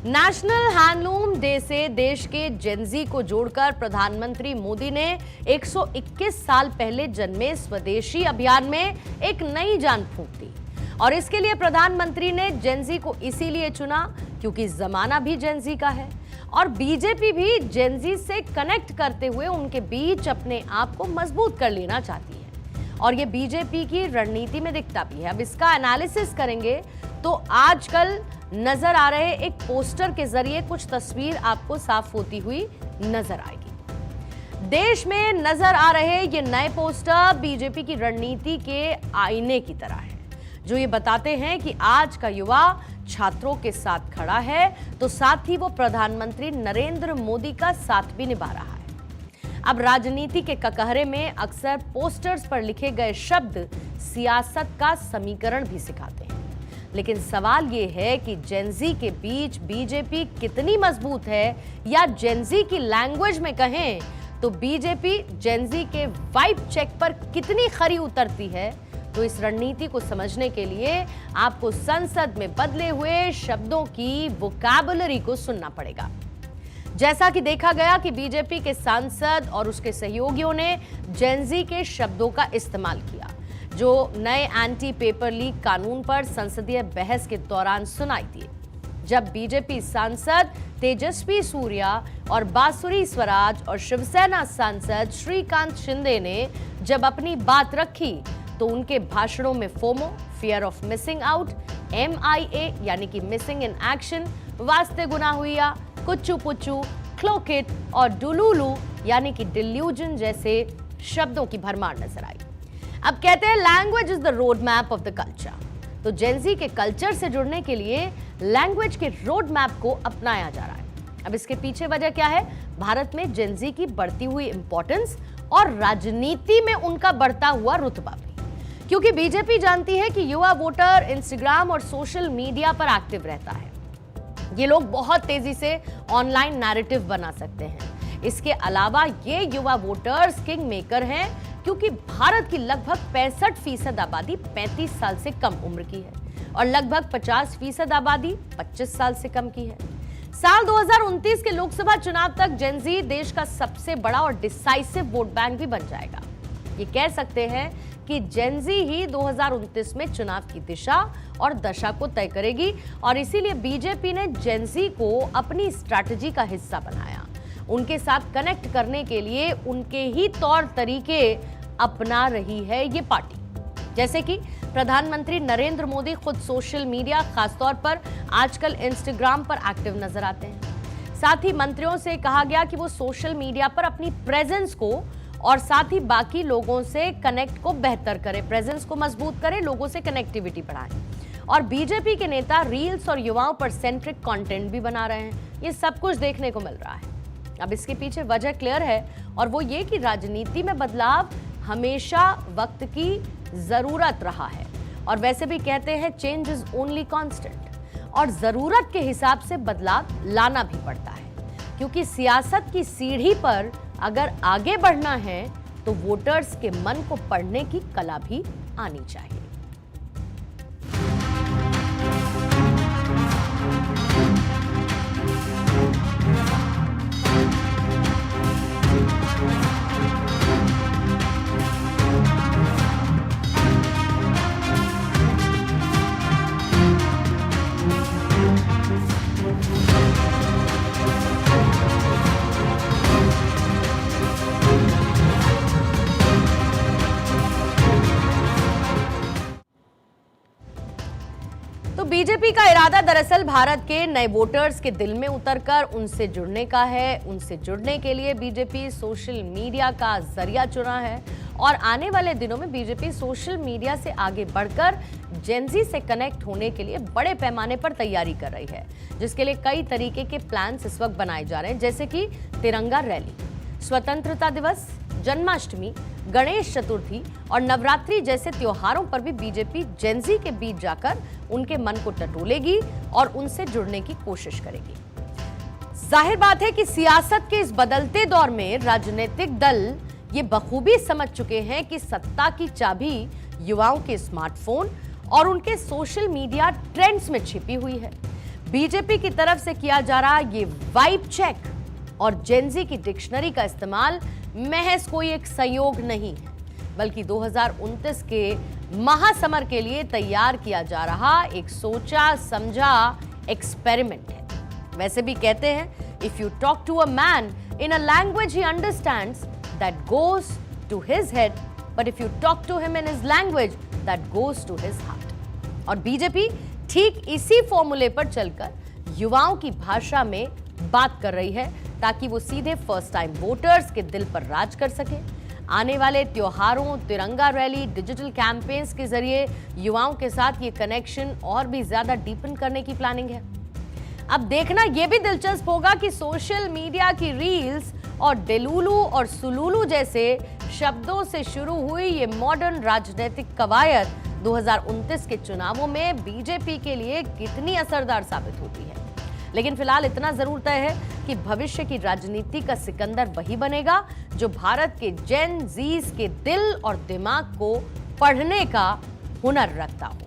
National handloom day से देश के जेनजी को जोड़कर प्रधानमंत्री मोदी ने 121 साल पहले जन्मे स्वदेशी अभियान में एक नई जान फूंक दी। और इसके लिए प्रधानमंत्री ने जेनजी को इसीलिए चुना क्योंकि जमाना भी जेनजी का है और बीजेपी भी जेनजी से कनेक्ट करते हुए उनके बीच अपने आप को मजबूत कर लेना चाहती है और ये बीजेपी की रणनीति में दिखता भी है। अब इसका एनालिसिस करेंगे तो आजकल नजर आ रहे एक पोस्टर के जरिए कुछ तस्वीर आपको साफ होती हुई नजर आएगी। देश में नजर आ रहे ये नए पोस्टर बीजेपी की रणनीति के आईने की तरह है, जो ये बताते हैं कि आज का युवा छात्रों के साथ खड़ा है तो साथ ही वो प्रधानमंत्री नरेंद्र मोदी का साथ भी निभा रहा है। अब राजनीति के ककहरे में अक्सर पोस्टर्स पर लिखे गए शब्द सियासत का समीकरण भी सिखाते हैं, लेकिन सवाल ये है कि जेनजी के बीच बीजेपी कितनी मजबूत है, या जेनजी की लैंग्वेज में कहें तो बीजेपी जेनजी के वाइब चेक पर कितनी खरी उतरती है। तो इस रणनीति को समझने के लिए आपको संसद में बदले हुए शब्दों की वोकैबुलरी को सुनना पड़ेगा। जैसा कि देखा गया कि बीजेपी के सांसद और उसके सहयोगियों ने जेनजी के शब्दों का इस्तेमाल किया, जो नए एंटी पेपर लीक कानून पर संसदीय बहस के दौरान सुनाई दिए। जब बीजेपी सांसद तेजस्वी सूर्या और बांसुरी स्वराज और शिवसेना सांसद श्रीकांत शिंदे ने जब अपनी बात रखी तो उनके भाषणों में FOMO, fear of missing out, MIA यानी कि मिसिंग इन एक्शन, वास्ते गुना हुआ, कुच्चू पुच्चू, क्लोकिट और डुलुलू यानी कि डिल्यूजन जैसे शब्दों की भरमार नजर आई। अब कहते हैं language is the road map of the culture, तो जेनजी के कल्चर से जुड़ने के लिए लैंग्वेज के रोड मैप को अपनाया जा रहा है। अब इसके पीछे वजह क्या है? भारत में जेनजी की बढ़ती हुई इंपॉर्टेंस और राजनीति में उनका बढ़ता हुआ रुतबा भी, क्योंकि बीजेपी जानती है कि युवा वोटर इंस्टाग्राम और सोशल मीडिया पर एक्टिव रहता है। ये लोग बहुत तेजी से ऑनलाइन नैरेटिव बना सकते हैं। इसके अलावा ये युवा वोटर्स किंग मेकर हैं क्योंकि भारत की लगभग 65% आबादी 35 साल से कम उम्र की है और लगभग 50% आबादी 25 साल से कम की है। साल 2029 के लोकसभा चुनाव तक जेनजी देश का सबसे बड़ा और डिसाइसिव वोट बैंक भी बन जाएगा। ये कह सकते हैं कि जेनजी ही 2029 में चुनाव की दिशा और दशा को तय करेगी और इसीलिए बीजेपी ने जेनजी को अपनी स्ट्रैटेजी का हिस्सा बनाया। उनके साथ कनेक्ट करने के लिए उनके ही तौर तरीके अपना रही है ये पार्टी। जैसे कि प्रधानमंत्री नरेंद्र मोदी खुद सोशल मीडिया, खासतौर पर आजकल इंस्टाग्राम पर एक्टिव नजर आते हैं। साथ ही मंत्रियों से कहा गया कि वो सोशल मीडिया पर अपनी प्रेजेंस को और साथ ही बाकी लोगों से कनेक्ट को बेहतर करें, प्रेजेंस को मजबूत करें, लोगों से कनेक्टिविटी बढ़ाएं। और बीजेपी के नेता रील्स और युवाओं पर सेंट्रिक कंटेंट भी बना रहे हैं। ये सब कुछ देखने को मिल रहा है। अब इसके पीछे वजह क्लियर है और वो ये कि राजनीति में बदलाव हमेशा वक्त की जरूरत रहा है और वैसे भी कहते हैं चेंज इज ओनली कांस्टेंट, और जरूरत के हिसाब से बदलाव लाना भी पड़ता है, क्योंकि सियासत की सीढ़ी पर अगर आगे बढ़ना है तो वोटर्स के मन को पढ़ने की कला भी आनी चाहिए। बीजेपी का इरादा दरअसल भारत के नए वोटर्स के दिल में उतरकर उनसे जुड़ने का है। उनसे जुड़ने के लिए बीजेपी सोशल मीडिया का जरिया चुना है और आने वाले दिनों में बीजेपी सोशल मीडिया से आगे बढ़कर जेनजी से कनेक्ट होने के लिए बड़े पैमाने पर तैयारी कर रही है, जिसके लिए कई तरीके के प्लान्स इस वक्त बनाए जा रहे हैं, जैसे कि तिरंगा रैली, स्वतंत्रता दिवस, जन्माष्टमी, गणेश चतुर्थी और नवरात्रि जैसे त्योहारों पर भी बीजेपी जेनजी के बीच जाकर उनके मन को टटोलेगी और उनसे जुड़ने की कोशिश करेगी। जाहिर बात है कि सियासत के इस बदलते दौर में राजनीतिक दल ये बखूबी समझ चुके हैं कि सत्ता की चाबी युवाओं के स्मार्टफोन और उनके सोशल मीडिया ट्रेंड्स में छिपी हुई है। बीजेपी की तरफ से किया जा रहा ये वाइब चेक और जेनजी की डिक्शनरी का इस्तेमाल महज कोई एक संयोग नहीं है, बल्कि 2029 के महासमर के लिए तैयार किया जा रहा एक सोचा समझा एक्सपेरिमेंट है। वैसे भी कहते हैं, if you talk to a man in a language he understands, that goes to his head, but if you talk to him in his language, that goes to his heart. और BJP ठीक इसी फॉर्मूले पर चलकर युवाओं की भाषा में बात कर रही है, ताकि वो सीधे फर्स्ट टाइम वोटर्स के दिल पर राज कर सके। आने वाले त्योहारों, तिरंगा रैली, डिजिटल कैंपेन्स के जरिए युवाओं के साथ ये कनेक्शन और भी ज्यादा डीपन करने की प्लानिंग है। अब देखना यह भी दिलचस्प होगा कि सोशल मीडिया की रील्स और डेलुलू और सुलुलू जैसे शब्दों से शुरू हुई ये मॉडर्न राजनीतिक कवायद 2029 के चुनावों में बीजेपी के लिए कितनी असरदार साबित होती है। लेकिन फिलहाल इतना जरूर तय है कि भविष्य की राजनीति का सिकंदर वही बनेगा जो भारत के जेन जीज के दिल और दिमाग को पढ़ने का हुनर रखता हो।